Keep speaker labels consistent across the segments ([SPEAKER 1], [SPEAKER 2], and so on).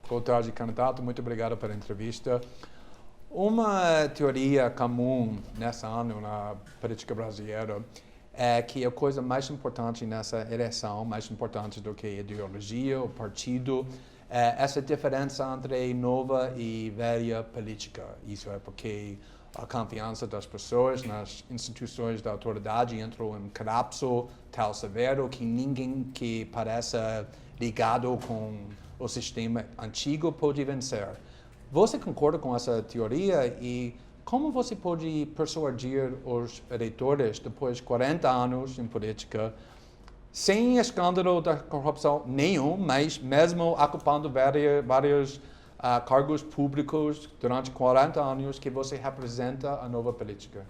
[SPEAKER 1] Boa tarde, candidato. Muito obrigado pela entrevista. Uma teoria comum nesse ano na política brasileira é que a coisa mais importante nessa eleição, mais importante do que a ideologia, o partido, é essa diferença entre nova e velha política. Isso é porque a confiança das pessoas nas instituições da autoridade entrou em colapso tão severo que ninguém que parece ligado com o sistema antigo pode vencer. Você concorda com essa teoria e como você pode persuadir os eleitores depois de 40 anos em política, sem escândalo da corrupção nenhum, mas mesmo ocupando vários cargos públicos durante 40 anos, que você representa a nova política?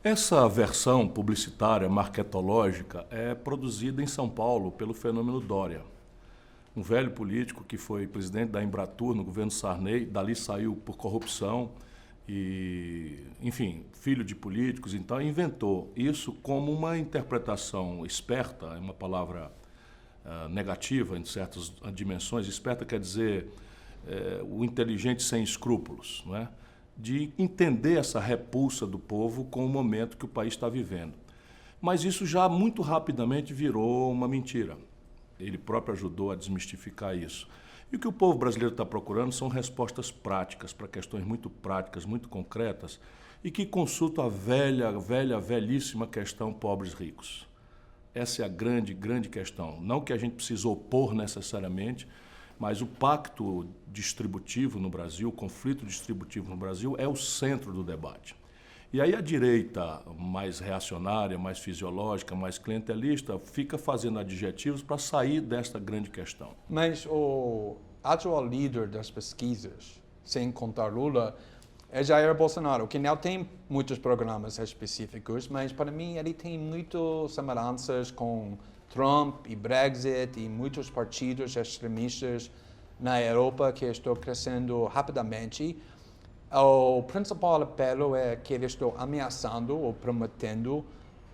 [SPEAKER 2] Essa versão publicitária, marketológica, é produzida em São Paulo pelo fenômeno Dória. Um velho político que foi presidente da Embratur no governo Sarney, dali saiu por corrupção e, enfim, filho de políticos, então inventou isso como uma interpretação esperta, é uma palavra negativa em certas dimensões. Esperta quer dizer o inteligente sem escrúpulos, não é? De entender essa repulsa do povo com o momento que o país está vivendo. Mas isso já muito rapidamente virou uma mentira. Ele próprio ajudou a desmistificar isso. E o que o povo brasileiro está procurando são respostas práticas para questões muito práticas, muito concretas, e que consultam a velhíssima questão pobres-ricos. Essa é a grande questão. Não que a gente precise opor necessariamente, mas o pacto distributivo no Brasil, o conflito distributivo no Brasil é o centro do debate. E aí a direita mais reacionária, mais fisiológica, mais clientelista, fica fazendo adjetivos para sair desta grande questão.
[SPEAKER 1] Mas o atual líder das pesquisas, sem contar Lula, é Jair Bolsonaro, que não tem muitos programas específicos, mas para mim ele tem muitas semelhanças com Trump e Brexit e muitos partidos extremistas na Europa que estão crescendo rapidamente. O principal apelo é que eles estão ameaçando ou prometendo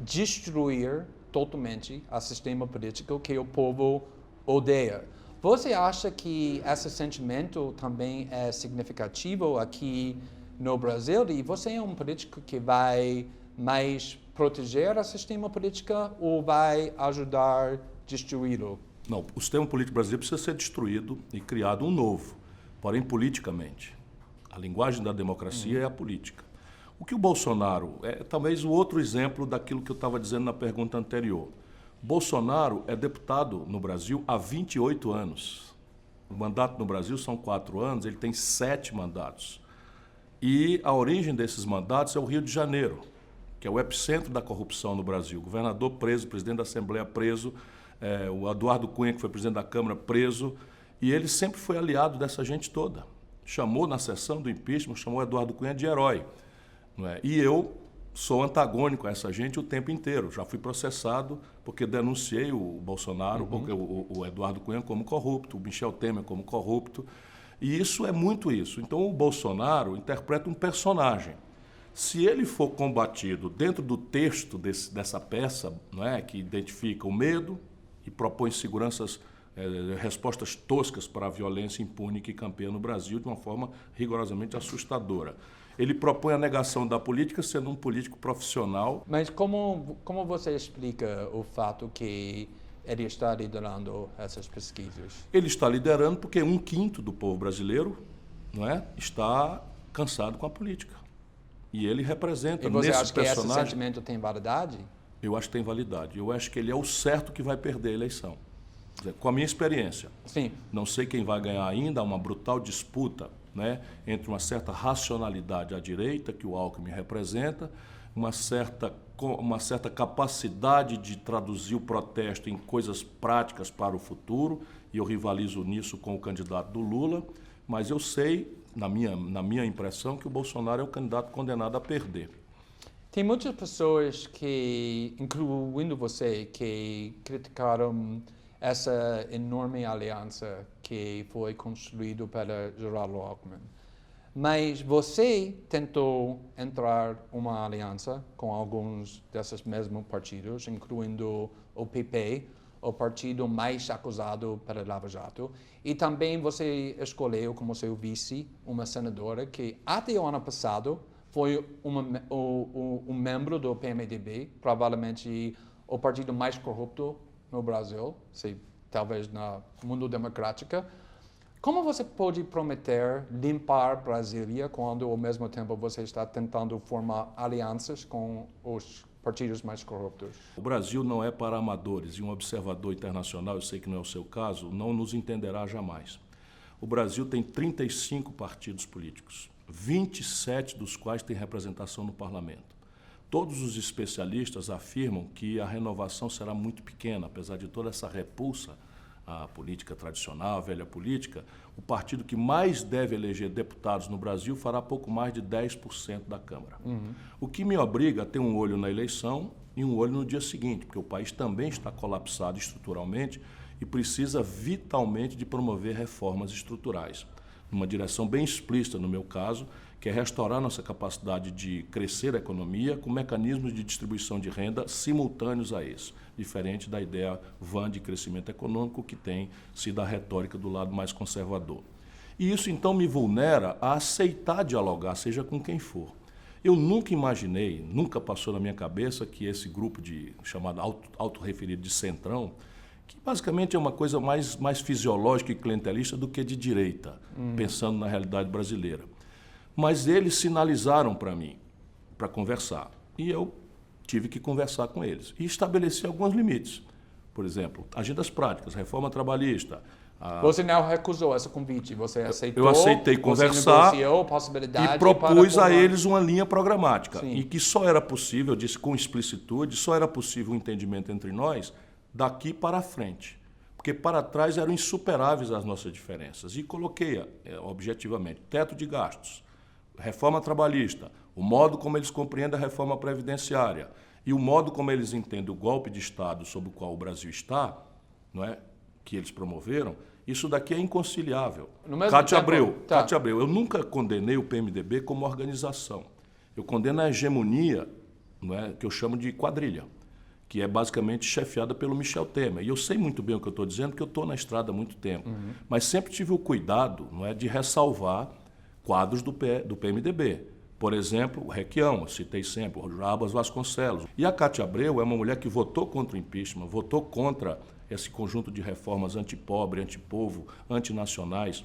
[SPEAKER 1] destruir totalmente o sistema político que o povo odeia. Você acha que esse sentimento também é significativo aqui no Brasil? E você é um político que vai mais proteger o sistema político ou vai ajudar a destruí-lo?
[SPEAKER 2] Não, o sistema político brasileiro precisa ser destruído e criado um novo, porém politicamente. A linguagem da democracia é a política. O que o Bolsonaro é talvez o outro exemplo daquilo que eu estava dizendo na pergunta anterior. Bolsonaro é deputado no Brasil há 28 anos. O mandato no Brasil são 4 anos, ele tem 7 mandatos. E a origem desses mandatos é o Rio de Janeiro, que é o epicentro da corrupção no Brasil. O governador preso, o presidente da Assembleia preso, o Eduardo Cunha, que foi presidente da Câmara, preso. E ele sempre foi aliado dessa gente toda. Chamou na sessão do impeachment, chamou Eduardo Cunha de herói. Não é? E eu sou antagônico a essa gente o tempo inteiro. Já fui processado porque denunciei o Bolsonaro, o Eduardo Cunha como corrupto, o Michel Temer como corrupto. E isso é muito isso. Então o Bolsonaro interpreta um personagem. Se ele for combatido dentro do texto dessa peça, não é, que identifica o medo e propõe respostas toscas para a violência impune que campeia no Brasil de uma forma rigorosamente assustadora. Ele propõe a negação da política sendo um político profissional.
[SPEAKER 1] Mas como você explica o fato que ele está liderando essas pesquisas?
[SPEAKER 2] Ele está liderando porque 1/5 do povo brasileiro, não é, está cansado com a política. E ele representa nesse personagem...
[SPEAKER 1] E você acha que esse sentimento tem validade?
[SPEAKER 2] Eu acho que tem validade. Eu acho que ele é o certo que vai perder a eleição. Com a minha experiência.
[SPEAKER 1] Sim.
[SPEAKER 2] Não sei quem vai ganhar ainda, há uma brutal disputa, né, entre uma certa racionalidade à direita, que o Alckmin representa, uma certa capacidade de traduzir o protesto em coisas práticas para o futuro, e eu rivalizo nisso com o candidato do Lula, mas eu sei, na minha impressão, que o Bolsonaro é o candidato condenado a perder.
[SPEAKER 1] Tem muitas pessoas que, incluindo você, que criticaram essa enorme aliança que foi construída pela Geraldo Alckmin. Mas você tentou entrar uma aliança com alguns desses mesmos partidos, incluindo o PP. o partido mais acusado para Lava Jato. E também você escolheu como seu vice uma senadora que até o ano passado foi um membro do PMDB, provavelmente o partido mais corrupto no Brasil, talvez no mundo democrático. Como você pode prometer limpar Brasília quando, ao mesmo tempo, você está tentando formar alianças com os partidos mais corruptos?
[SPEAKER 2] O Brasil não é para amadores e um observador internacional, eu sei que não é o seu caso, não nos entenderá jamais. O Brasil tem 35 partidos políticos, 27 dos quais têm representação no parlamento. Todos os especialistas afirmam que a renovação será muito pequena, apesar de toda essa repulsa à política tradicional, à velha política. O partido que mais deve eleger deputados no Brasil fará pouco mais de 10% da Câmara. O que me obriga a ter um olho na eleição e um olho no dia seguinte, porque o país também está colapsado estruturalmente e precisa vitalmente de promover reformas estruturais, numa direção bem explícita, no meu caso, que é restaurar nossa capacidade de crescer a economia com mecanismos de distribuição de renda simultâneos a esse, diferente da ideia vã de crescimento econômico que tem sido a retórica do lado mais conservador. E isso, então, me vulnera a aceitar dialogar, seja com quem for. Eu nunca imaginei, nunca passou na minha cabeça que esse grupo chamado autorreferido de centrão, que basicamente é uma coisa mais fisiológica e clientelista do que de direita, pensando na realidade brasileira. Mas eles sinalizaram para mim, para conversar, e eu tive que conversar com eles e estabeleci alguns limites. Por exemplo, agendas práticas, reforma trabalhista.
[SPEAKER 1] Você não recusou esse convite, você aceitou?
[SPEAKER 2] Eu aceitei conversar
[SPEAKER 1] você negociou a possibilidade
[SPEAKER 2] e propus
[SPEAKER 1] para
[SPEAKER 2] a eles uma linha programática.
[SPEAKER 1] Sim.
[SPEAKER 2] E que só era possível, eu disse com explicitude, só era possível um entendimento entre nós daqui para frente. Porque para trás eram insuperáveis as nossas diferenças. E coloquei objetivamente teto de gastos, reforma trabalhista, o modo como eles compreendem a reforma previdenciária e o modo como eles entendem o golpe de Estado sob o qual o Brasil está, não é, que eles promoveram, isso daqui é inconciliável. Cátia Abreu, eu nunca condenei o PMDB como organização. Eu condeno a hegemonia, não é, que eu chamo de quadrilha, que é basicamente chefiada pelo Michel Temer. E eu sei muito bem o que eu estou dizendo, porque eu estou na estrada há muito tempo. Mas sempre tive o cuidado, não é, de ressalvar quadros do PMDB. Por exemplo, o Requião, eu citei sempre, o Jarbas Vasconcelos. E a Cátia Abreu é uma mulher que votou contra o impeachment, votou contra esse conjunto de reformas antipobre, antipovo, antinacionais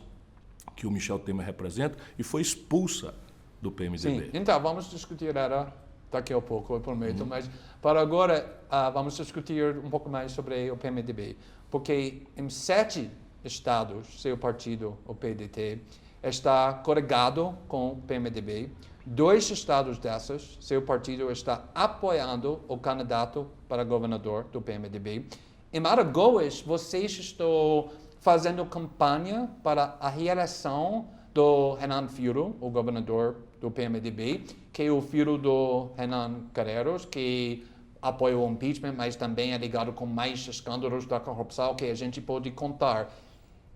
[SPEAKER 2] que o Michel Temer representa e foi expulsa do PMDB.
[SPEAKER 1] Sim, então vamos discutir ela daqui a pouco, eu prometo, mas para agora vamos discutir um pouco mais sobre o PMDB, porque em 7 estados, seu partido, o PDT, está coligado com o PMDB. 2 estados dessas, seu partido está apoiando o candidato para governador do PMDB. Em Alagoas, vocês estão fazendo campanha para a reeleição do Renan Filho, o governador do PMDB, que é o filho do Renan Calheiros, que apoia o impeachment, mas também é ligado com mais escândalos da corrupção que a gente pode contar.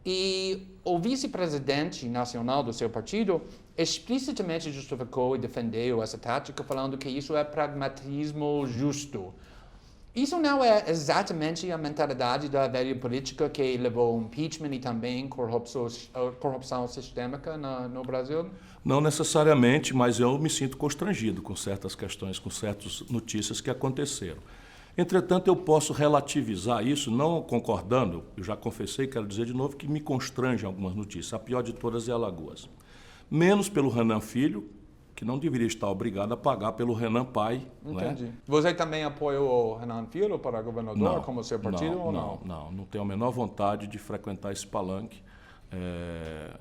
[SPEAKER 1] E o vice-presidente nacional do seu partido explicitamente justificou e defendeu essa tática, falando que isso é pragmatismo justo. Isso não é exatamente a mentalidade da velha política que levou ao impeachment e também corrupção sistêmica no Brasil?
[SPEAKER 2] Não necessariamente, mas eu me sinto constrangido com certas questões, com certas notícias que aconteceram. Entretanto, eu posso relativizar isso, não concordando, eu já confessei, quero dizer de novo, que me constrange algumas notícias. A pior de todas é Alagoas. Menos pelo Renan Filho, que não deveria estar obrigado a pagar pelo Renan pai.
[SPEAKER 1] Entendi.
[SPEAKER 2] Não é?
[SPEAKER 1] Você também apoiou o Renan Filho para governador, como seu partido, ou não?
[SPEAKER 2] Não tenho a menor vontade de frequentar esse palanque.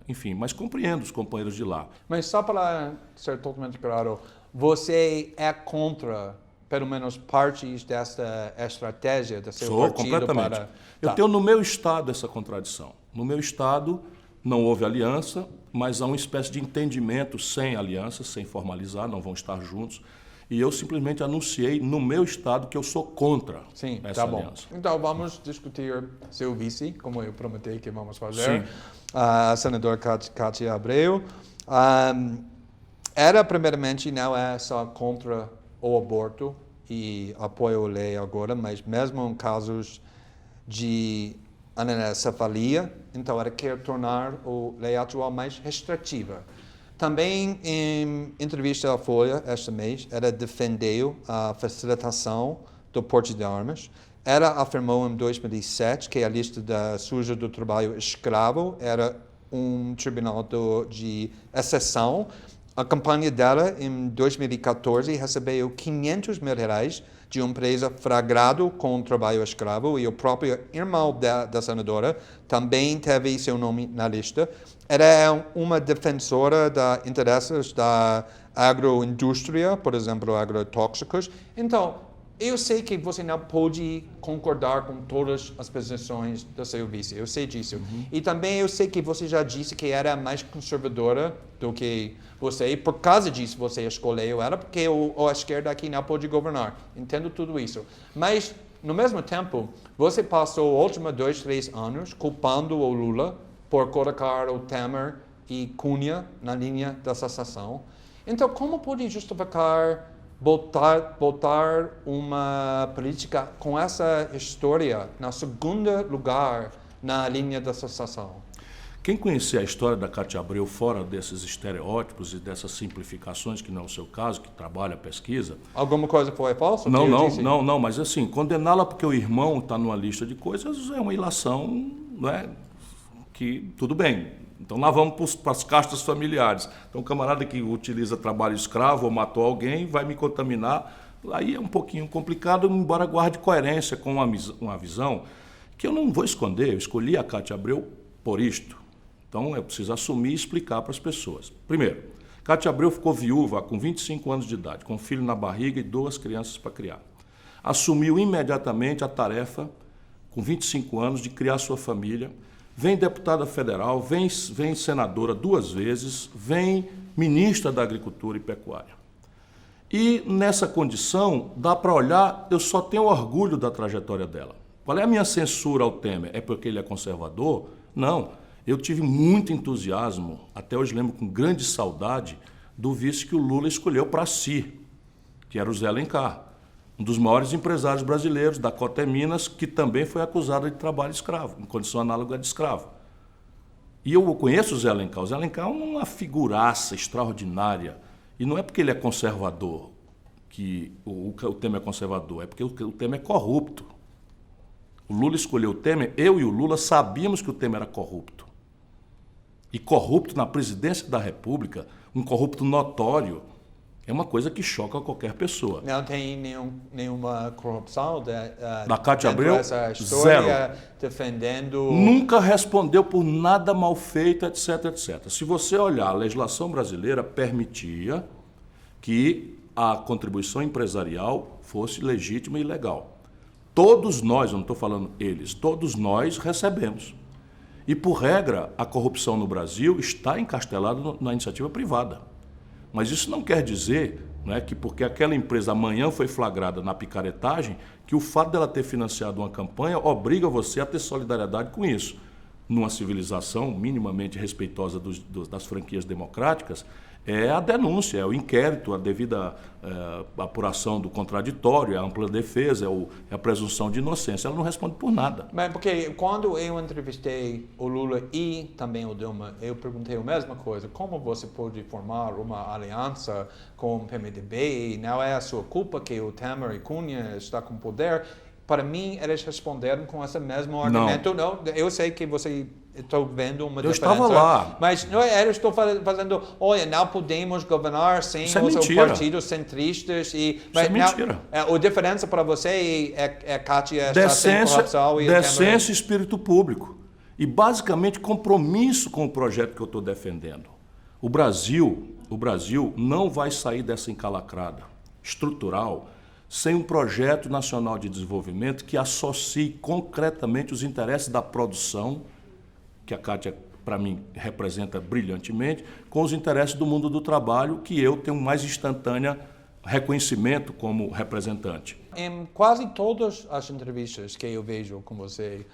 [SPEAKER 2] Enfim, mas compreendo os companheiros de lá.
[SPEAKER 1] Mas só para ser totalmente claro, você é contra pelo menos partes dessa estratégia do seu partido?
[SPEAKER 2] Sou, completamente. Eu tenho no meu estado essa contradição. No meu estado não houve aliança, mas há uma espécie de entendimento sem aliança, sem formalizar, não vão estar juntos. E eu simplesmente anunciei no meu estado que eu sou contra essa aliança.
[SPEAKER 1] Então vamos discutir seu vice, como eu prometi que vamos fazer. A senadora Cátia Abreu. Ela, primeiramente, não é só contra o aborto e apoia a lei agora, mas mesmo em casos de anencefalia, então ela quer tornar a lei atual mais restritiva. Também, em entrevista à Folha este mês, ela defendeu a facilitação do porte de armas. Ela afirmou em 2007 que a lista da suja do trabalho escravo era um tribunal de exceção. A campanha dela, em 2014, recebeu R$500 mil de uma empresa flagrado com trabalho escravo, e o próprio irmão da senadora também teve seu nome na lista. Ela é uma defensora dos interesses da agroindústria, por exemplo, agrotóxicos. Então, eu sei que você não pode concordar com todas as posições do seu vice, eu sei disso. E também eu sei que você já disse que era mais conservadora do que você, e por causa disso você escolheu ela, porque a esquerda aqui não pode governar. Entendo tudo isso. Mas, no mesmo tempo, você passou os últimos 2, 3 anos culpando o Lula por colocar o Temer e Cunha na linha da secessão. Então, como pode justificar botar uma política com essa história na segundo lugar na linha da secessão?
[SPEAKER 2] Quem conhecer a história da Cátia Abreu fora desses estereótipos e dessas simplificações, que não é o seu caso, que trabalha a pesquisa...
[SPEAKER 1] Alguma coisa foi falsa?
[SPEAKER 2] Não, mas assim, condená-la porque o irmão está numa lista de coisas é uma ilação, não é? Que tudo bem. Então lá vamos para as castas familiares. Então o camarada que utiliza trabalho escravo ou matou alguém vai me contaminar. Aí é um pouquinho complicado, embora guarde coerência com uma visão que eu não vou esconder. Eu escolhi a Cátia Abreu por isto. Então eu preciso assumir e explicar para as pessoas. Primeiro, Cátia Abreu ficou viúva com 25 anos de idade, com um filho na barriga e 2 crianças para criar. Assumiu imediatamente a tarefa, com 25 anos, de criar sua família. Vem deputada federal, vem senadora 2 vezes, vem ministra da Agricultura e Pecuária. E nessa condição, dá para olhar, eu só tenho orgulho da trajetória dela. Qual é a minha censura ao Temer? É porque ele é conservador? Não. Eu tive muito entusiasmo, até hoje lembro com grande saudade, do vice que o Lula escolheu para si, que era o Zé Alencar, um dos maiores empresários brasileiros, da Cota Minas, que também foi acusado de trabalho escravo, em condição análoga de escravo. E eu conheço o Zé Alencar. O Zé Alencar é uma figuraça extraordinária. E não é porque ele é conservador que o Temer é conservador, é porque o Temer é corrupto. O Lula escolheu o Temer, eu e o Lula sabíamos que o Temer era corrupto. E corrupto na presidência da República, um corrupto notório, é uma coisa que choca qualquer pessoa.
[SPEAKER 1] Não tem nenhuma corrupção
[SPEAKER 2] da Cátia Abreu?
[SPEAKER 1] Essa história,
[SPEAKER 2] zero.
[SPEAKER 1] Defendendo...
[SPEAKER 2] Nunca respondeu por nada mal feito, etc, etc. Se você olhar, a legislação brasileira permitia que a contribuição empresarial fosse legítima e legal. Todos nós, não estou falando eles, todos nós recebemos. E, por regra, a corrupção no Brasil está encastelada na iniciativa privada. Mas isso não quer dizer, né, que porque aquela empresa amanhã foi flagrada na picaretagem, que o fato dela ter financiado uma campanha obriga você a ter solidariedade com isso. Numa civilização minimamente respeitosa das franquias democráticas, é a denúncia, é o inquérito, a devida apuração do contraditório, a ampla defesa, é a presunção de inocência. Ela não responde por nada.
[SPEAKER 1] Mas porque quando eu entrevistei o Lula e também o Dilma, eu perguntei a mesma coisa. Como você pode formar uma aliança com o PMDB? Não é a sua culpa que o Temer e Cunha estão com poder? Para mim, eles responderam com esse mesmo argumento. Não, eu sei que você... Estou vendo uma diferença.
[SPEAKER 2] Eu estava lá.
[SPEAKER 1] Mas não é, eu estou fazendo, olha, não podemos governar sem os partidos centristas.
[SPEAKER 2] Isso é mentira.
[SPEAKER 1] A diferença para você é Cátia está sem corrupção e
[SPEAKER 2] decência e espírito público. E, basicamente, compromisso com o projeto que eu estou defendendo. O Brasil não vai sair dessa encalacrada estrutural sem um projeto nacional de desenvolvimento que associe concretamente os interesses da produção, que a Cátia, para mim, representa brilhantemente, com os interesses do mundo do trabalho, que eu tenho mais instantâneo reconhecimento como representante.
[SPEAKER 1] Em quase todas as entrevistas que eu vejo com você,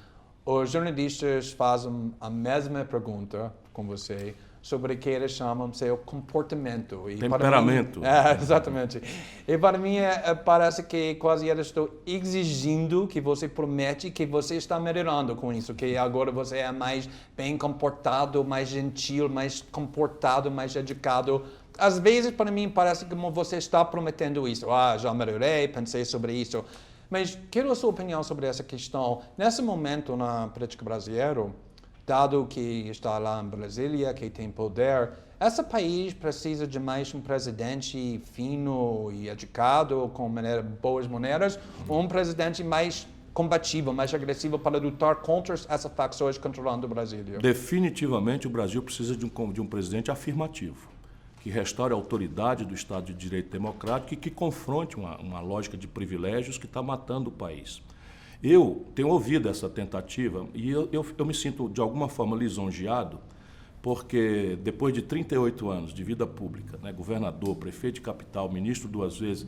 [SPEAKER 1] os jornalistas fazem a mesma pergunta com você. sobre o que eles chamam de seu comportamento. E
[SPEAKER 2] temperamento.
[SPEAKER 1] Para mim, exatamente. E para mim parece que quase eles estão exigindo que você promete que você está melhorando com isso, que agora você é mais bem comportado, mais gentil, mais comportado, mais educado. Às vezes, para mim, parece como você está prometendo isso. Já melhorei, pensei sobre isso. Mas quero a sua opinião sobre essa questão. Nesse momento na política brasileira, dado que está lá em Brasília, que tem poder, esse país precisa de mais um presidente fino e educado, com boas maneiras, ou um presidente mais combativo, mais agressivo para lutar contra essas facções controlando o Brasil?
[SPEAKER 2] Definitivamente o Brasil precisa de um presidente afirmativo, que restaure a autoridade do Estado de Direito Democrático e que confronte uma lógica de privilégios que está matando o país. Eu tenho ouvido essa tentativa e eu me sinto, de alguma forma, lisonjeado, porque depois de 38 anos de vida pública, né, governador, prefeito de capital, ministro 2 vezes,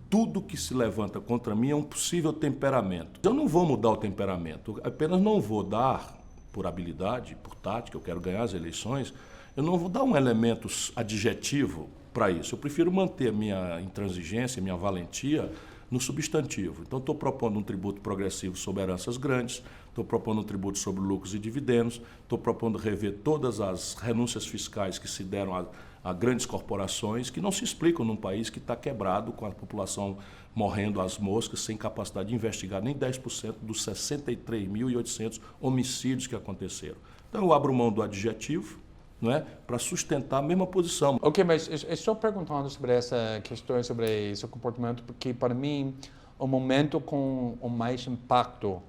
[SPEAKER 2] tudo que se levanta contra mim é um possível temperamento. Eu não vou mudar o temperamento, apenas não vou dar, por habilidade, por tática, eu quero ganhar as eleições, eu não vou dar um elemento adjetivo para isso. Eu prefiro manter minha intransigência, minha valentia no substantivo. Então, estou propondo um tributo progressivo sobre heranças grandes, estou propondo um tributo sobre lucros e dividendos, estou propondo rever todas as renúncias fiscais que se deram a grandes corporações, que não se explicam num país que está quebrado, com a população morrendo às moscas, sem capacidade de investigar nem 10% dos 63.800 homicídios que aconteceram. Então, eu abro mão do adjetivo, não é, para sustentar a mesma posição.
[SPEAKER 1] Ok, mas estou perguntando sobre essa questão, sobre seu comportamento, porque para mim o momento com o mais impacto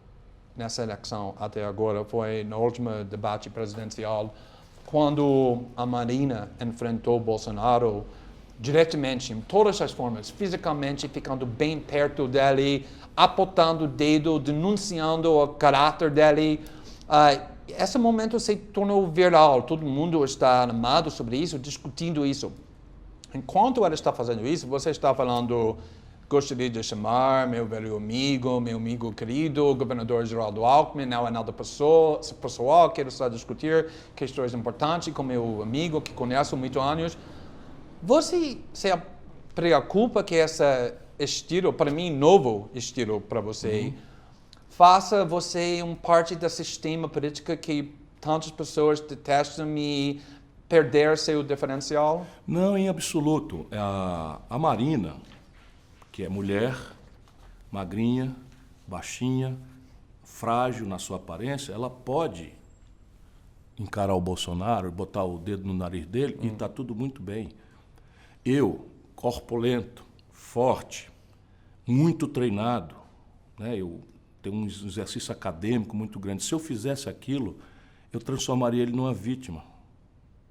[SPEAKER 1] nessa eleição até agora foi no último debate presidencial, quando a Marina enfrentou Bolsonaro diretamente, em todas as formas, fisicamente ficando bem perto dele, apontando o dedo, denunciando o caráter dele. Esse momento se tornou viral, todo mundo está animado sobre isso, discutindo isso. Enquanto ela está fazendo isso, você está falando, gostaria de chamar meu velho amigo, meu amigo querido, o governador Geraldo Alckmin, não é nada pessoal, quero só discutir questões importantes com meu amigo que conheço há muitos anos. Você se preocupa que esse estilo, para mim, novo estilo para você, faça você parte do sistema político que tantas pessoas detestam e perder seu diferencial?
[SPEAKER 2] Não, em absoluto. A Marina, que é mulher, magrinha, baixinha, frágil na sua aparência, ela pode encarar o Bolsonaro, botar o dedo no nariz dele e está tudo muito bem. Eu, corpulento, forte, muito treinado, né? Eu tenho um exercício acadêmico muito grande. Se eu fizesse aquilo, eu transformaria ele numa vítima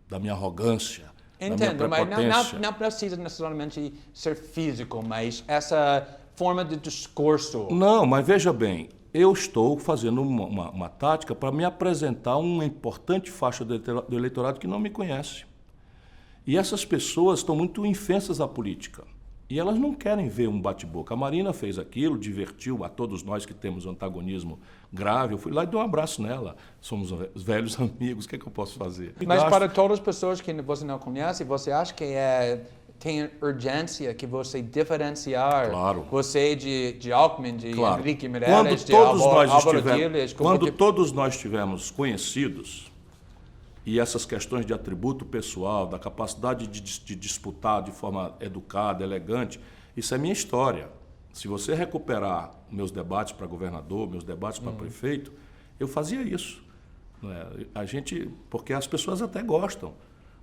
[SPEAKER 2] da minha arrogância, da minha prepotência.
[SPEAKER 1] Mas não precisa necessariamente ser físico, mas essa forma de discurso.
[SPEAKER 2] Não, mas veja bem, eu estou fazendo uma tática para me apresentar uma importante faixa do eleitorado que não me conhece. E essas pessoas estão muito infensas à política. E elas não querem ver um bate-boca. A Marina fez aquilo, divertiu a todos nós que temos um antagonismo grave. Eu fui lá e dei um abraço nela. Somos velhos amigos, o que é que eu posso fazer?
[SPEAKER 1] Mas para todas as pessoas que você não conhece, você acha que tem urgência que você diferenciar você de Alckmin, de Henrique Meirelles, de Álvaro Dias?
[SPEAKER 2] Quando todos nós estivermos conhecidos, e essas questões de atributo pessoal, da capacidade de disputar de forma educada, elegante, isso é minha história. Se você recuperar meus debates para governador, meus debates para prefeito, eu fazia isso. Né? Porque as pessoas até gostam.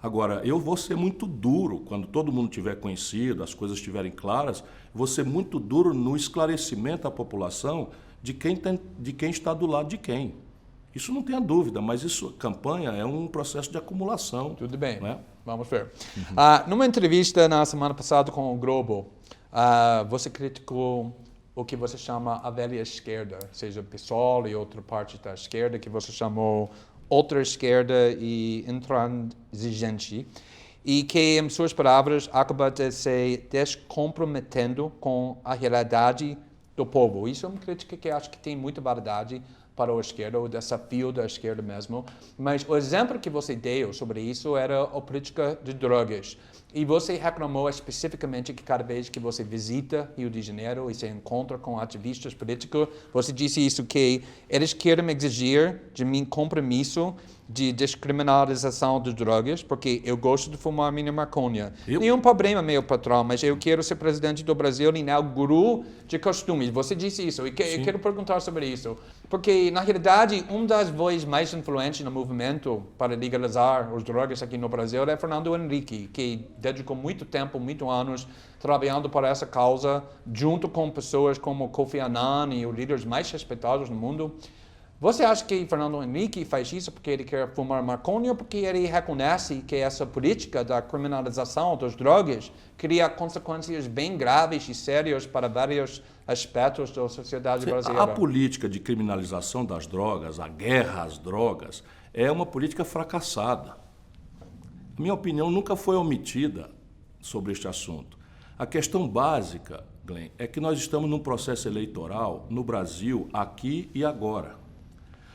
[SPEAKER 2] Agora, eu vou ser muito duro, quando todo mundo tiver conhecido, as coisas estiverem claras, vou ser muito duro no esclarecimento à população de quem está do lado de quem. Isso não tenha dúvida, mas campanha é um processo de acumulação.
[SPEAKER 1] Tudo bem,
[SPEAKER 2] né?
[SPEAKER 1] Vamos ver. Numa entrevista na semana passada com o Globo, você criticou o que você chama a velha esquerda, seja PSOL e outra parte da esquerda, que você chamou outra esquerda e intransigente, e que, em suas palavras, acaba de se descomprometendo com a realidade do povo. Isso é uma crítica que acho que tem muita validade, para a esquerda, o desafio da esquerda mesmo. Mas o exemplo que você deu sobre isso era a política de drogas. E você reclamou especificamente que cada vez que você visita Rio de Janeiro e se encontra com ativistas políticos, você disse isso, que eles querem exigir de mim compromisso de descriminalização de drogas, porque eu gosto de fumar minha maconha. Nenhum problema, meu patrão, mas eu quero ser presidente do Brasil e não guru de costumes. Você disse isso, e eu quero perguntar sobre isso. Porque, na realidade, uma das vozes mais influentes no movimento para legalizar as drogas aqui no Brasil é Fernando Henrique, que dedicou muito tempo, muitos anos, trabalhando para essa causa, junto com pessoas como Kofi Annan e os líderes mais respeitados no mundo. Você acha que Fernando Henrique faz isso porque ele quer fumar maconha ou porque ele reconhece que essa política da criminalização das drogas cria consequências bem graves e sérias para vários aspectos da sociedade brasileira?
[SPEAKER 2] A política de criminalização das drogas, a guerra às drogas, é uma política fracassada. Minha opinião nunca foi omitida sobre este assunto. A questão básica, Glenn, é que nós estamos num processo eleitoral no Brasil, aqui e agora.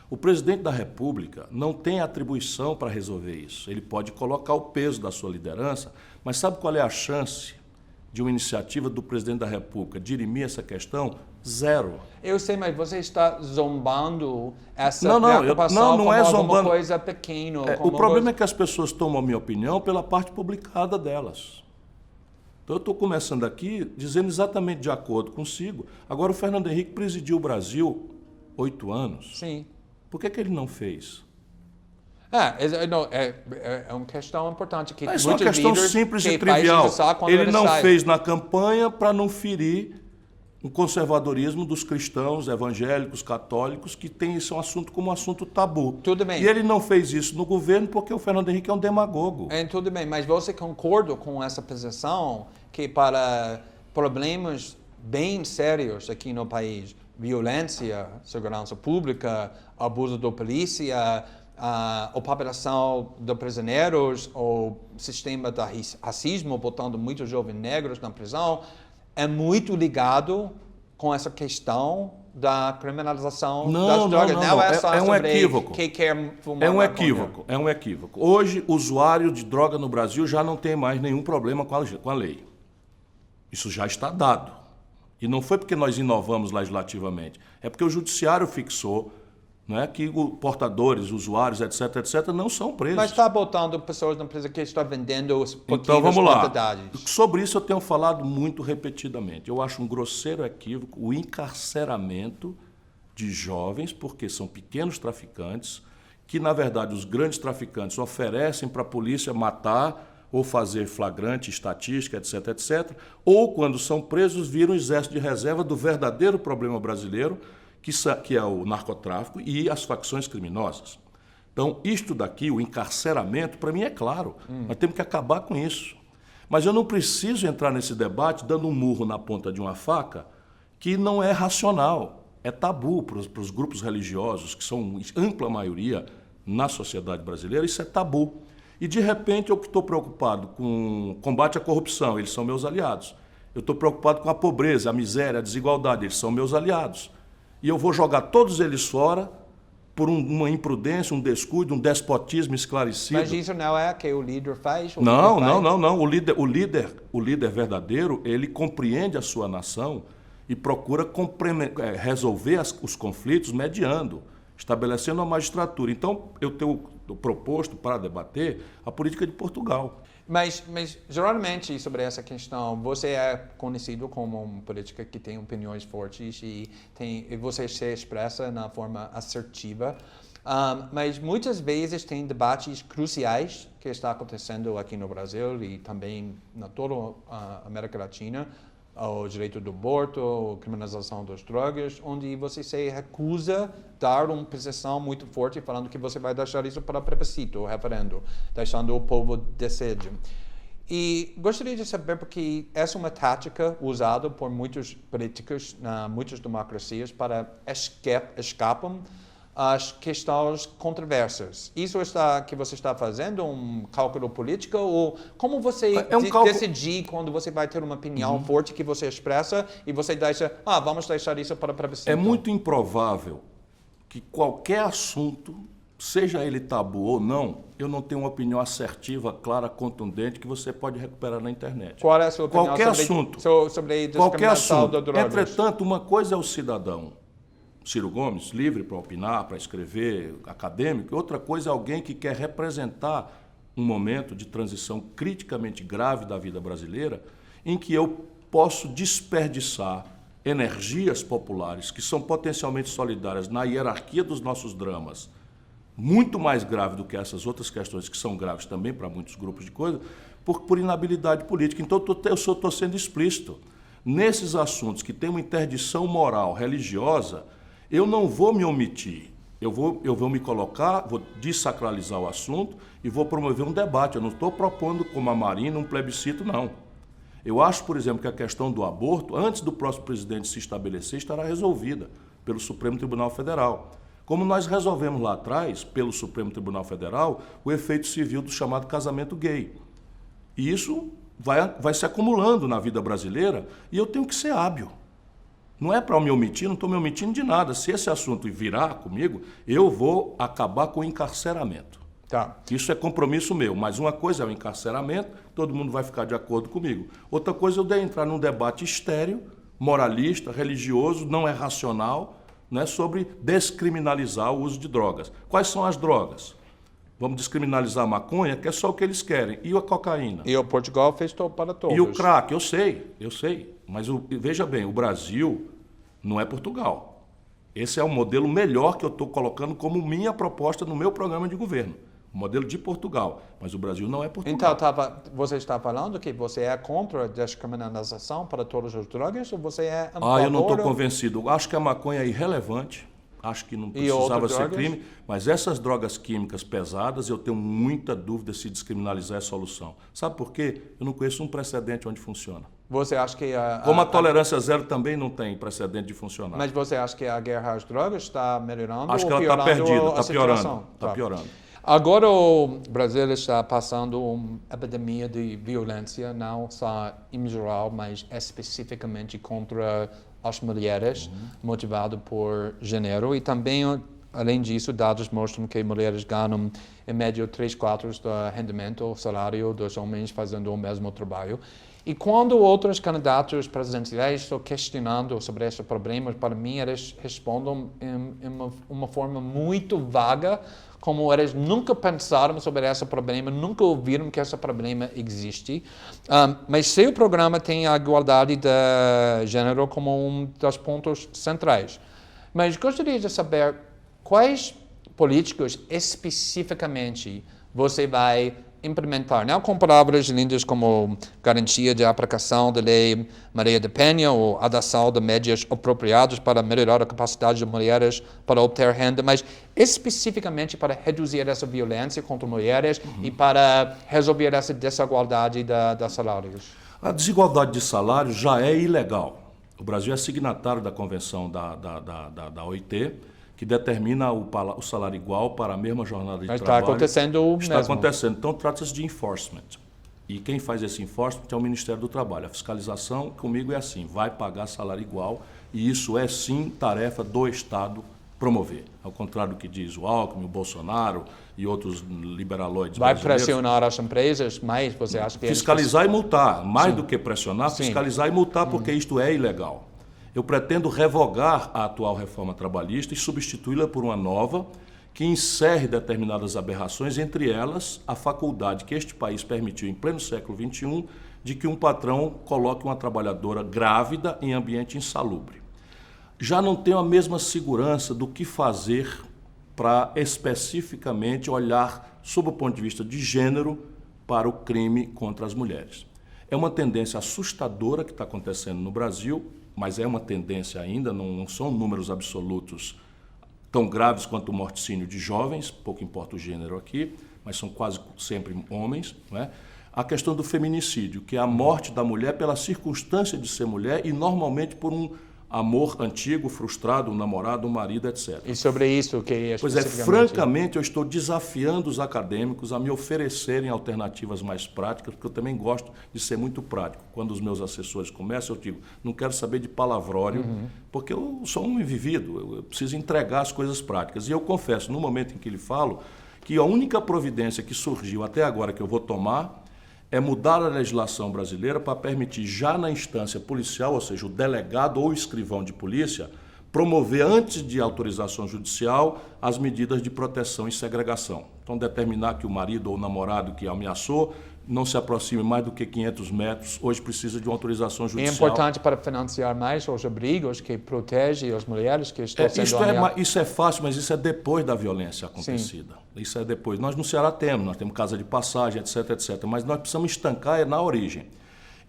[SPEAKER 2] O presidente da República não tem atribuição para resolver isso. Ele pode colocar o peso da sua liderança, mas sabe qual é a chance de uma iniciativa do presidente da República dirimir essa questão? Zero.
[SPEAKER 1] Eu sei, mas você está zombando essa preocupação
[SPEAKER 2] não é
[SPEAKER 1] como
[SPEAKER 2] zombando.
[SPEAKER 1] Alguma coisa pequena.
[SPEAKER 2] O problema é que as pessoas tomam a minha opinião pela parte publicada delas. Então eu estou começando aqui dizendo exatamente de acordo consigo. Agora o Fernando Henrique presidiu o Brasil 8 anos.
[SPEAKER 1] Sim.
[SPEAKER 2] Por que ele não fez?
[SPEAKER 1] É uma questão importante. Que
[SPEAKER 2] é só uma questão simples e trivial. Ele não fez na campanha para não ferir o conservadorismo dos cristãos, evangélicos, católicos, que tem esse assunto como um assunto tabu.
[SPEAKER 1] Tudo bem.
[SPEAKER 2] E ele não fez isso no governo porque o Fernando Henrique é um demagogo.
[SPEAKER 1] Tudo bem, mas você concorda com essa posição que para problemas bem sérios aqui no país, violência, segurança pública, abuso da polícia, a operação de prisioneiros, o sistema de racismo, botando muitos jovens negros na prisão, é muito ligado com essa questão da criminalização das drogas. Não é só
[SPEAKER 2] um
[SPEAKER 1] sobre
[SPEAKER 2] equívoco.
[SPEAKER 1] quem quer fumar
[SPEAKER 2] É um equívoco. Hoje, usuário de droga no Brasil já não tem mais nenhum problema com a lei. Isso já está dado. E não foi porque nós inovamos legislativamente, é porque o judiciário fixou, né, que portadores, usuários, etc., não são presos.
[SPEAKER 1] Mas está botando pessoas na prisão que estão vendendo
[SPEAKER 2] então, vamos lá.
[SPEAKER 1] quantidades.
[SPEAKER 2] Sobre isso eu tenho falado muito repetidamente. Eu acho um grosseiro equívoco o encarceramento de jovens, porque são pequenos traficantes, que, na verdade, os grandes traficantes oferecem para a polícia matar ou fazer flagrante, estatística, etc., ou, quando são presos, viram o exército de reserva do verdadeiro problema brasileiro, que é o narcotráfico e as facções criminosas. Então, isto daqui, o encarceramento, para mim é claro, nós temos que acabar com isso. Mas eu não preciso entrar nesse debate dando um murro na ponta de uma faca que não é racional, é tabu para os grupos religiosos, que são ampla maioria na sociedade brasileira, isso é tabu. E, de repente, eu que estou preocupado com o combate à corrupção, eles são meus aliados. Eu estou preocupado com a pobreza, a miséria, a desigualdade, eles são meus aliados. E eu vou jogar todos eles fora por uma imprudência, um descuido, um despotismo esclarecido.
[SPEAKER 1] Mas isso não é o que o líder faz?
[SPEAKER 2] Não. O líder verdadeiro, ele compreende a sua nação e procura resolver os conflitos mediando, estabelecendo a magistratura. Então, eu tenho proposto para debater a política de Portugal.
[SPEAKER 1] Mas, geralmente, sobre essa questão, você é conhecido como um político que tem opiniões fortes e você se expressa na forma assertiva. Mas muitas vezes tem debates cruciais que estão acontecendo aqui no Brasil e também na toda a América Latina, o direito do aborto, a criminalização das drogas, onde você se recusa a dar uma posição muito forte falando que você vai deixar isso para plebiscito, o referendo, deixando o povo decidir. E gostaria de saber, porque essa é uma tática usada por muitos políticos, muitas democracias, para escapam as questões controversas. Isso que você está fazendo um cálculo político ou como você decidir quando você vai ter uma opinião forte que você expressa e você deixa, vamos deixar isso para plebiscito?
[SPEAKER 2] É muito improvável que qualquer assunto, seja ele tabu ou não, eu não tenho uma opinião assertiva, clara, contundente, que você pode recuperar na internet.
[SPEAKER 1] Qual é a sua opinião
[SPEAKER 2] qualquer assunto,
[SPEAKER 1] sobre
[SPEAKER 2] qualquer
[SPEAKER 1] discriminação
[SPEAKER 2] assunto.
[SPEAKER 1] de drogas?
[SPEAKER 2] Entretanto, uma coisa é o cidadão Ciro Gomes, livre para opinar, para escrever, acadêmico, outra coisa é alguém que quer representar um momento de transição criticamente grave da vida brasileira, em que eu posso desperdiçar energias populares que são potencialmente solidárias na hierarquia dos nossos dramas, muito mais grave do que essas outras questões que são graves também para muitos grupos de coisas, por inabilidade política. Então eu estou sendo explícito. Nesses assuntos que têm uma interdição moral, religiosa, eu não vou me omitir. Eu vou me colocar, vou desacralizar o assunto e vou promover um debate. Eu não estou propondo, como a Marina, um plebiscito, não. Eu acho, por exemplo, que a questão do aborto, antes do próximo presidente se estabelecer, estará resolvida pelo Supremo Tribunal Federal. Como nós resolvemos lá atrás, pelo Supremo Tribunal Federal, o efeito civil do chamado casamento gay. E isso vai se acumulando na vida brasileira e eu tenho que ser hábil. Não é para me omitir, não estou me omitindo de nada. Se esse assunto virar comigo, eu vou acabar com o encarceramento.
[SPEAKER 1] Tá.
[SPEAKER 2] Isso é compromisso meu, mas uma coisa é o encarceramento, todo mundo vai ficar de acordo comigo. Outra coisa é eu entrar num debate estéril, moralista, religioso, não é racional, né, sobre descriminalizar o uso de drogas. Quais são as drogas? Vamos descriminalizar a maconha, que é só o que eles querem. E a cocaína?
[SPEAKER 1] E o Portugal fez para todos.
[SPEAKER 2] E o crack? Eu sei. Mas veja bem, o Brasil não é Portugal. Esse é o modelo melhor que eu estou colocando como minha proposta no meu programa de governo. O modelo de Portugal. Mas o Brasil não é Portugal.
[SPEAKER 1] Então, você está falando que você é contra a descriminalização para todas as drogas ou você é a favor?
[SPEAKER 2] Eu não estou convencido. Acho que a maconha é irrelevante. Acho que não precisava ser crime. Mas essas drogas químicas pesadas, eu tenho muita dúvida se descriminalizar é a solução. Sabe por quê? Eu não conheço um precedente onde funciona.
[SPEAKER 1] Você acha que
[SPEAKER 2] como a tolerância zero também não tem precedente de funcionar.
[SPEAKER 1] Mas você acha que a guerra às drogas está melhorando
[SPEAKER 2] Acho
[SPEAKER 1] ou
[SPEAKER 2] que ela está perdida, está piorando.
[SPEAKER 1] Tá.
[SPEAKER 2] Piorando.
[SPEAKER 1] Agora o Brasil está passando uma epidemia de violência, não só em geral, mas especificamente contra as mulheres, motivado por gênero. E também, além disso, dados mostram que mulheres ganham, em média, 3/4 do rendimento, o salário dos homens fazendo o mesmo trabalho. E quando outros candidatos presidenciais estão questionando sobre esses problemas, para mim, eles respondem em uma forma muito vaga, como eles nunca pensaram sobre esse problema, nunca ouviram que esse problema existe. Mas seu programa tem a igualdade de gênero como um dos pontos centrais. Mas gostaria de saber quais políticos especificamente você vai implementar, não com palavras lindas como garantia de aplicação da Lei Maria da Penha ou adoção de médias apropriadas para melhorar a capacidade de mulheres para obter renda, mas especificamente para reduzir essa violência contra mulheres e para resolver essa desigualdade de salários.
[SPEAKER 2] A desigualdade de salário já é ilegal. O Brasil é signatário da Convenção da OIT, que determina o salário igual para a mesma jornada de trabalho.
[SPEAKER 1] Está acontecendo o mesmo.
[SPEAKER 2] Está acontecendo. Então, trata-se de enforcement. E quem faz esse enforcement é o Ministério do Trabalho. A fiscalização, comigo, é assim, vai pagar salário igual, e isso é, sim, tarefa do Estado promover. Ao contrário do que diz o Alckmin, o Bolsonaro e outros liberaloides
[SPEAKER 1] vai
[SPEAKER 2] brasileiros.
[SPEAKER 1] Pressionar as empresas, mas você acha que...
[SPEAKER 2] Fiscalizar e multar. Mais do que pressionar, fiscalizar e multar, porque isto é ilegal. Eu pretendo revogar a atual reforma trabalhista e substituí-la por uma nova que encerre determinadas aberrações, entre elas a faculdade que este país permitiu em pleno século XXI de que um patrão coloque uma trabalhadora grávida em ambiente insalubre. Já não tenho a mesma segurança do que fazer para especificamente olhar, sob o ponto de vista de gênero, para o crime contra as mulheres. É uma tendência assustadora que está acontecendo no Brasil, mas é uma tendência ainda, não são números absolutos tão graves quanto o morticínio de jovens, pouco importa o gênero aqui, mas são quase sempre homens, não é? A questão do feminicídio, que é a morte da mulher pela circunstância de ser mulher e normalmente por um amor antigo, frustrado, um namorado, um marido, etc.
[SPEAKER 1] E sobre isso, que é
[SPEAKER 2] Pois é,
[SPEAKER 1] especificamente?
[SPEAKER 2] francamente, eu estou desafiando os acadêmicos a me oferecerem alternativas mais práticas, porque eu também gosto de ser muito prático. Quando os meus assessores começam, eu digo, não quero saber de palavrório, porque eu sou um vivido, eu preciso entregar as coisas práticas. E eu confesso, no momento em que lhe falo, que a única providência que surgiu até agora que eu vou tomar é mudar a legislação brasileira para permitir, já na instância policial, ou seja, o delegado ou o escrivão de polícia, promover, antes de autorização judicial, as medidas de proteção e segregação. Então, determinar que o marido ou o namorado que ameaçou não se aproxime mais do que 500 metros, hoje precisa de uma autorização
[SPEAKER 1] É
[SPEAKER 2] judicial.
[SPEAKER 1] importante para financiar mais os abrigos que protegem as mulheres que estão sendo ameaçadas.
[SPEAKER 2] Isso é fácil, mas isso é depois da violência acontecida. Sim. Isso é depois. Nós no Ceará nós temos casa de passagem, etc, etc. Mas nós precisamos estancar na origem.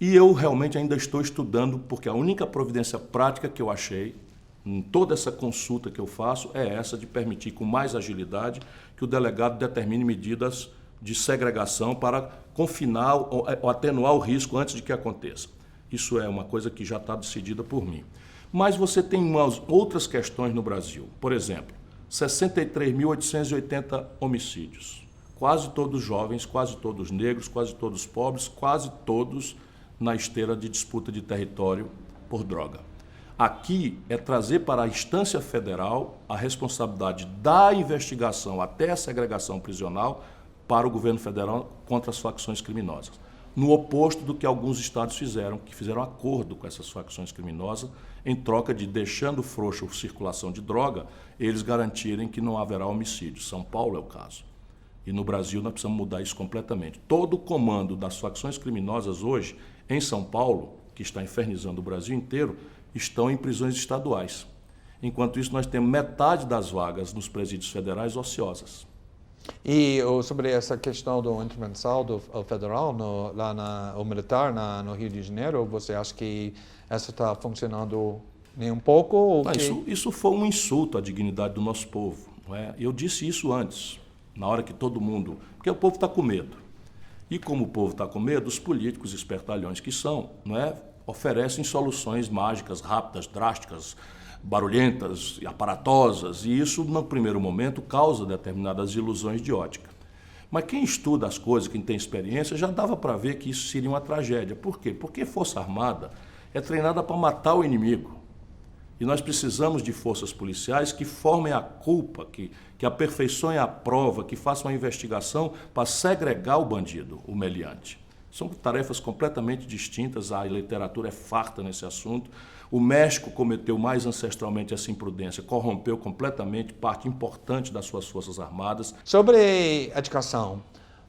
[SPEAKER 2] E eu realmente ainda estou estudando, porque a única providência prática que eu achei, em toda essa consulta que eu faço, é essa de permitir com mais agilidade que o delegado determine medidas de segregação para confinar ou atenuar o risco antes de que aconteça. Isso é uma coisa que já está decidida por mim. Mas você tem umas outras questões no Brasil. Por exemplo, 63.880 homicídios. Quase todos jovens, quase todos negros, quase todos pobres, quase todos na esteira de disputa de território por droga. Aqui é trazer para a instância federal a responsabilidade da investigação até a segregação prisional para o governo federal contra as facções criminosas. No oposto do que alguns estados fizeram, que fizeram acordo com essas facções criminosas, em troca de, deixando frouxa a circulação de droga, eles garantirem que não haverá homicídio. São Paulo é o caso. E no Brasil nós precisamos mudar isso completamente. Todo o comando das facções criminosas hoje, em São Paulo, que está infernizando o Brasil inteiro, estão em prisões estaduais. Enquanto isso, nós temos metade das vagas nos presídios federais ociosas.
[SPEAKER 1] E sobre essa questão do intervenção do federal, o militar no Rio de Janeiro, você acha que essa está funcionando nem um pouco? Ou
[SPEAKER 2] isso foi um insulto à dignidade do nosso povo. Não é? Eu disse isso antes, na hora que todo mundo... Porque o povo está com medo. E como o povo está com medo, os políticos espertalhões que são, não é, oferecem soluções mágicas, rápidas, drásticas, barulhentas e aparatosas, e isso, no primeiro momento, causa determinadas ilusões de ótica. Mas quem estuda as coisas, quem tem experiência, já dava para ver que isso seria uma tragédia. Por quê? Porque Força Armada é treinada para matar o inimigo. E nós precisamos de forças policiais que formem a culpa, que aperfeiçoem a prova, que façam a investigação para segregar o bandido, o meliante. São tarefas completamente distintas, a literatura é farta nesse assunto. O México cometeu mais ancestralmente essa imprudência, corrompeu completamente parte importante das suas forças armadas.
[SPEAKER 1] Sobre educação,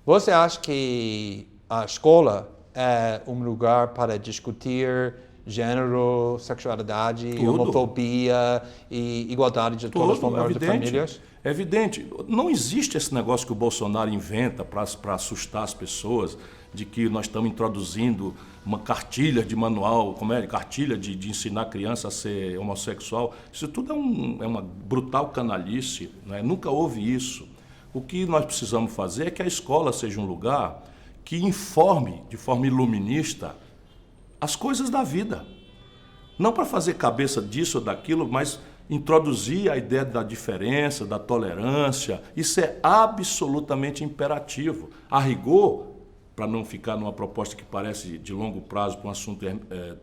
[SPEAKER 1] você acha que a escola é um lugar para discutir gênero, sexualidade, homofobia e igualdade de todas as formas de famílias?
[SPEAKER 2] É evidente. Não existe esse negócio que o Bolsonaro inventa para assustar as pessoas, de que nós estamos introduzindo uma cartilha de manual, cartilha de ensinar a criança a ser homossexual. Isso tudo é uma brutal canalice, né? Nunca houve isso. O que nós precisamos fazer é que a escola seja um lugar que informe de forma iluminista as coisas da vida. Não para fazer cabeça disso ou daquilo, mas introduzir a ideia da diferença, da tolerância. Isso é absolutamente imperativo. A rigor, para não ficar numa proposta que parece de longo prazo para um assunto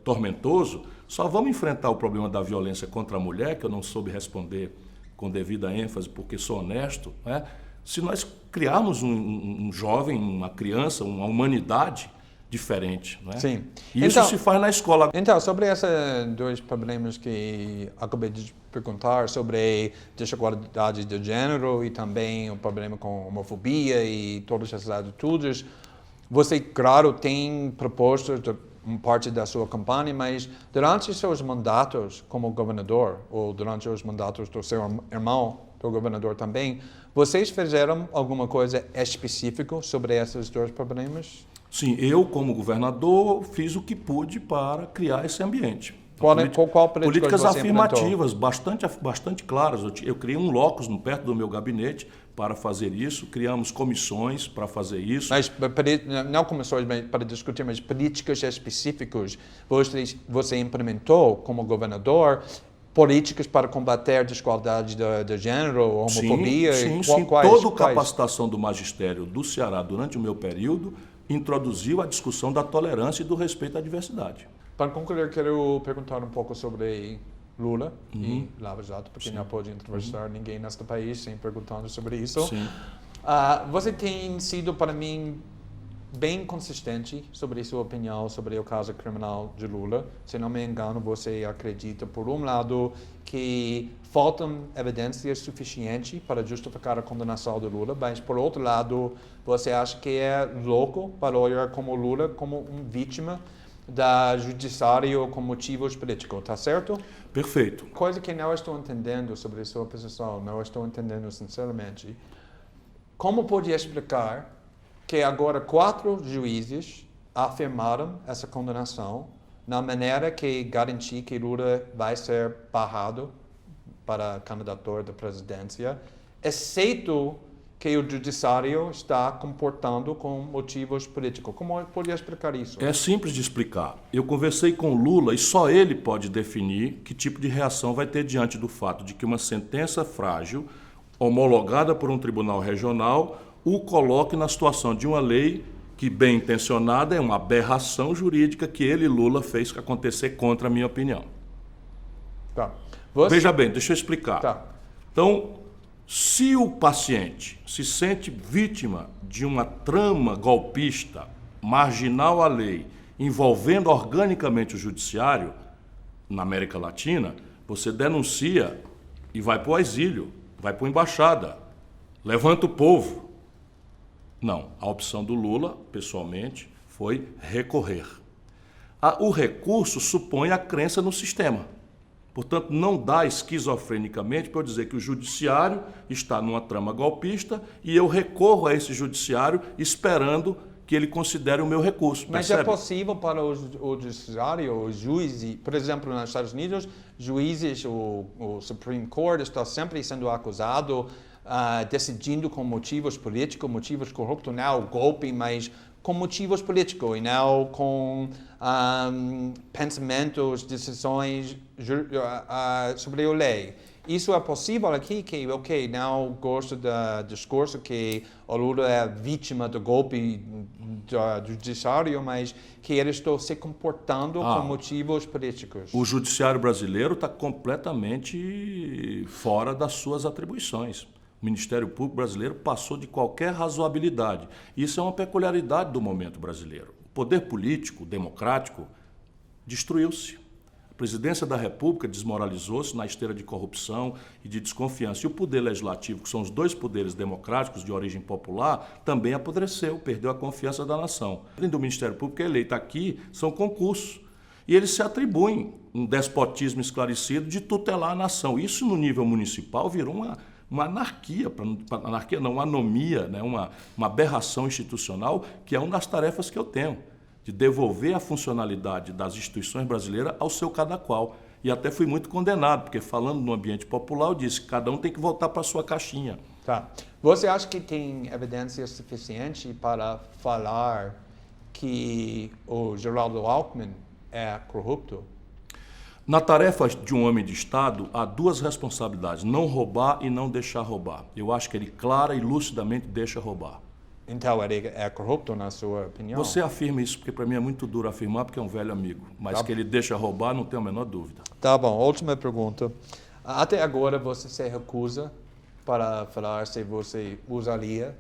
[SPEAKER 2] tormentoso, só vamos enfrentar o problema da violência contra a mulher, que eu não soube responder com devida ênfase, porque sou honesto, né? Se nós criarmos um jovem, uma criança, uma humanidade diferente, não é?
[SPEAKER 1] Sim.
[SPEAKER 2] E isso se faz na escola.
[SPEAKER 1] Então, sobre esses dois problemas que acabei de perguntar, sobre desigualdade de gênero e também o problema com homofobia e todas essas atitudes, você, claro, tem propostas de parte da sua campanha, mas durante seus mandatos como governador, ou durante os mandatos do seu irmão, do governador também, vocês fizeram alguma coisa específica sobre esses dois problemas?
[SPEAKER 2] Sim, eu, como governador, fiz o que pude para criar esse ambiente.
[SPEAKER 1] Qual
[SPEAKER 2] políticas
[SPEAKER 1] você
[SPEAKER 2] afirmativas, bastante claras. Eu criei um locus perto do meu gabinete para fazer isso, criamos comissões para fazer isso.
[SPEAKER 1] Mas não comissões para discutir, mas políticas específicas. Você implementou, como governador, políticas para combater a desigualdade de gênero, homofobia?
[SPEAKER 2] Sim. Toda a capacitação do magistério do Ceará durante o meu período introduziu a discussão da tolerância e do respeito à diversidade.
[SPEAKER 1] Para concluir, quero perguntar um pouco sobre Lula e Lava Jato, porque não pode entrevistar ninguém neste país sem perguntando sobre isso. Você tem sido, para mim, bem consistente sobre sua opinião sobre o caso criminal de Lula. Se não me engano, você acredita, por um lado, que faltam evidências suficientes para justificar a condenação de Lula, mas, por outro lado, você acha que é louco para olhar como Lula como uma vítima da judiciário com motivos políticos, tá certo?
[SPEAKER 2] Perfeito.
[SPEAKER 1] Coisa que não estou entendendo sobre sua posição, não estou entendendo sinceramente. Como pode explicar que agora 4 juízes afirmaram essa condenação na maneira que garantir que Lula vai ser barrado para candidatura da presidência, exceto que o judiciário está comportando com motivos políticos? Como pode explicar isso?
[SPEAKER 2] É simples de explicar. Eu conversei com Lula e só ele pode definir que tipo de reação vai ter diante do fato de que uma sentença frágil, homologada por um tribunal regional, o coloque na situação de uma lei que, bem intencionada, é uma aberração jurídica que ele, Lula, fez acontecer contra a minha opinião.
[SPEAKER 1] Tá.
[SPEAKER 2] Veja bem, deixa eu explicar.
[SPEAKER 1] Tá.
[SPEAKER 2] Então, se o paciente se sente vítima de uma trama golpista, marginal à lei, envolvendo organicamente o judiciário, na América Latina, você denuncia e vai para o exílio, vai para a embaixada, levanta o povo. Não, a opção do Lula, pessoalmente, foi recorrer. O recurso supõe a crença no sistema. Portanto, não dá esquizofrenicamente para eu dizer que o judiciário está numa trama golpista e eu recorro a esse judiciário esperando que ele considere o meu recurso.
[SPEAKER 1] Mas
[SPEAKER 2] percebe?
[SPEAKER 1] é possível para o judiciário, os juízes, por exemplo, nos Estados Unidos, juízes, o Supreme Court está sempre sendo acusado, decidindo com motivos políticos, motivos corruptos, não golpe, mas com motivos políticos e não com pensamentos, decisões sobre a lei. Isso é possível aqui, que não gosto do discurso que o Lula é vítima do golpe do judiciário, mas que ele está se comportando com motivos políticos.
[SPEAKER 2] O judiciário brasileiro está completamente fora das suas atribuições. O Ministério Público brasileiro passou de qualquer razoabilidade. Isso é uma peculiaridade do momento brasileiro. O poder político, democrático, destruiu-se. A presidência da República desmoralizou-se na esteira de corrupção e de desconfiança. E o poder legislativo, que são os dois poderes democráticos de origem popular, também apodreceu, perdeu a confiança da nação. Além do Ministério Público eleito aqui, são concursos. E eles se atribuem um despotismo esclarecido de tutelar a nação. Isso, no nível municipal, virou uma anarquia, uma anomia, né? uma aberração institucional, que é uma das tarefas que eu tenho, de devolver a funcionalidade das instituições brasileiras ao seu cada qual. E até fui muito condenado, porque falando no ambiente popular, eu disse que cada um tem que voltar para a sua caixinha.
[SPEAKER 1] Tá. Você acha que tem evidência suficiente para falar que o Geraldo Alckmin é corrupto?
[SPEAKER 2] Na tarefa de um homem de Estado, há duas responsabilidades, não roubar e não deixar roubar. Eu acho que ele clara e lucidamente deixa roubar.
[SPEAKER 1] Então ele é corrupto, na sua opinião?
[SPEAKER 2] Você afirma isso, porque para mim é muito duro afirmar, porque é um velho amigo. Mas que ele deixa roubar, não tenho a menor dúvida.
[SPEAKER 1] Tá bom, última pergunta. Até agora você se recusa para falar se você usaria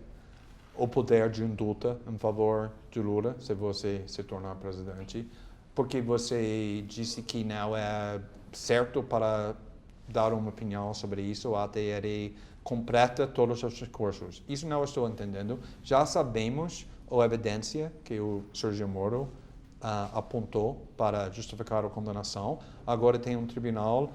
[SPEAKER 1] o poder de indulta em favor de Lula, se você se tornar presidente, porque você disse que não é certo para dar uma opinião sobre isso até ele completa todos os recursos. Isso não estou entendendo. Já sabemos a evidência que o Sérgio Moro apontou para justificar a condenação. Agora tem um tribunal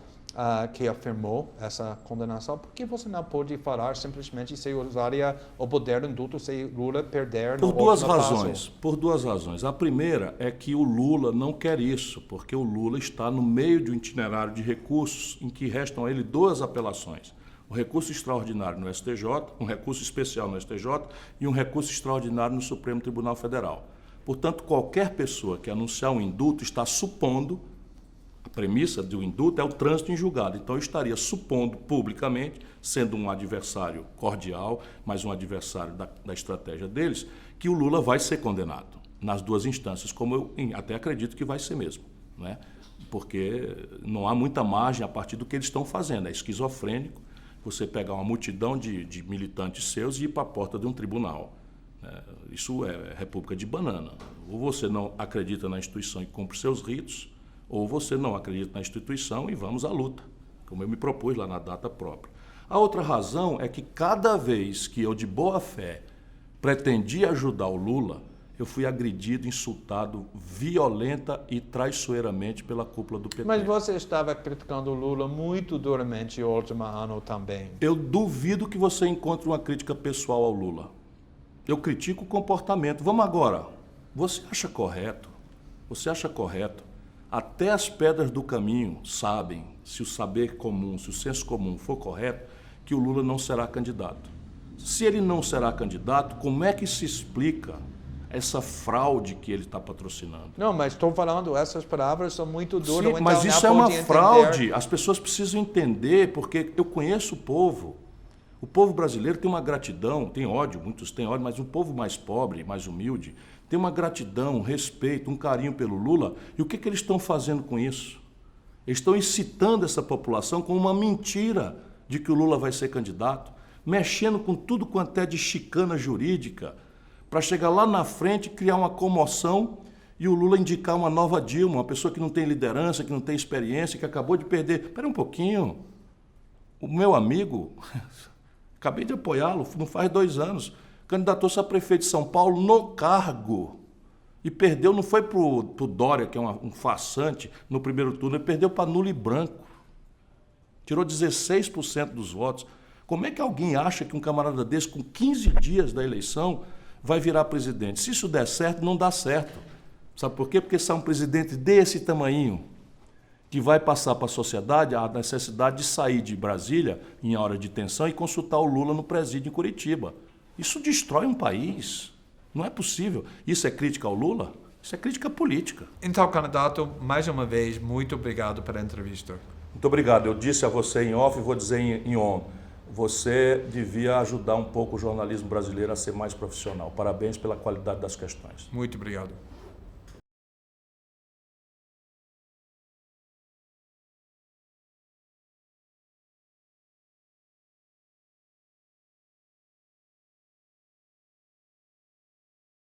[SPEAKER 1] que afirmou essa condenação, por que você não pode falar simplesmente se usaria o poder do indulto se Lula perder no último passo?
[SPEAKER 2] Por duas razões. A primeira é que o Lula não quer isso, porque o Lula está no meio de um itinerário de recursos em que restam a ele duas apelações. O recurso extraordinário no STJ, um recurso especial no STJ e um recurso extraordinário no Supremo Tribunal Federal. Portanto, qualquer pessoa que anunciar um indulto está supondo, a premissa do indulto é o trânsito em julgado, então eu estaria supondo publicamente, sendo um adversário cordial, mas um adversário da estratégia deles, que o Lula vai ser condenado nas duas instâncias, como eu até acredito que vai ser mesmo, né? Porque não há muita margem a partir do que eles estão fazendo, é esquizofrênico você pegar uma multidão de militantes seus e ir para a porta de um tribunal. Isso é república de banana. Ou você não acredita na instituição e cumpre seus ritos, ou você não acredita na instituição e vamos à luta, como eu me propus lá na data própria. A outra razão é que cada vez que eu, de boa fé, pretendi ajudar o Lula, eu fui agredido, insultado violenta e traiçoeiramente pela cúpula do PT.
[SPEAKER 1] Mas você estava criticando o Lula muito duramente o último ano também.
[SPEAKER 2] Eu duvido que você encontre uma crítica pessoal ao Lula. Eu critico o comportamento. Vamos agora. Você acha correto? Você acha correto? Até as pedras do caminho sabem, se o saber comum, se o senso comum for correto, que o Lula não será candidato. Se ele não será candidato, como é que se explica essa fraude que ele está patrocinando?
[SPEAKER 1] Não, mas estou falando, essas palavras são muito duras.
[SPEAKER 2] Sim, mas isso é uma fraude. As pessoas precisam entender, porque eu conheço o povo. O povo brasileiro tem uma gratidão, tem ódio, muitos têm ódio, mas um povo mais pobre, mais humilde, tem uma gratidão, um respeito, um carinho pelo Lula. E o que eles estão fazendo com isso? Eles estão incitando essa população com uma mentira de que o Lula vai ser candidato, mexendo com tudo quanto é de chicana jurídica, para chegar lá na frente, criar uma comoção e o Lula indicar uma nova Dilma, uma pessoa que não tem liderança, que não tem experiência, que acabou de perder. Espera um pouquinho. O meu amigo, acabei de apoiá-lo, não faz 2 anos, candidatou-se a prefeito de São Paulo no cargo e perdeu, não foi para o Dória, que é um farsante, no primeiro turno, ele perdeu para nulo e branco. Tirou 16% dos votos. Como é que alguém acha que um camarada desse, com 15 dias da eleição, vai virar presidente? Se isso der certo, não dá certo. Sabe por quê? Porque se é um presidente desse tamanho, que vai passar para a sociedade a necessidade de sair de Brasília em hora de tensão e consultar o Lula no presídio em Curitiba. Isso destrói um país. Não é possível. Isso é crítica ao Lula? Isso é crítica política.
[SPEAKER 1] Então, candidato, mais uma vez, muito obrigado pela entrevista.
[SPEAKER 2] Muito obrigado. Eu disse a você em off e vou dizer em on. Você devia ajudar um pouco o jornalismo brasileiro a ser mais profissional. Parabéns pela qualidade das questões.
[SPEAKER 1] Muito obrigado.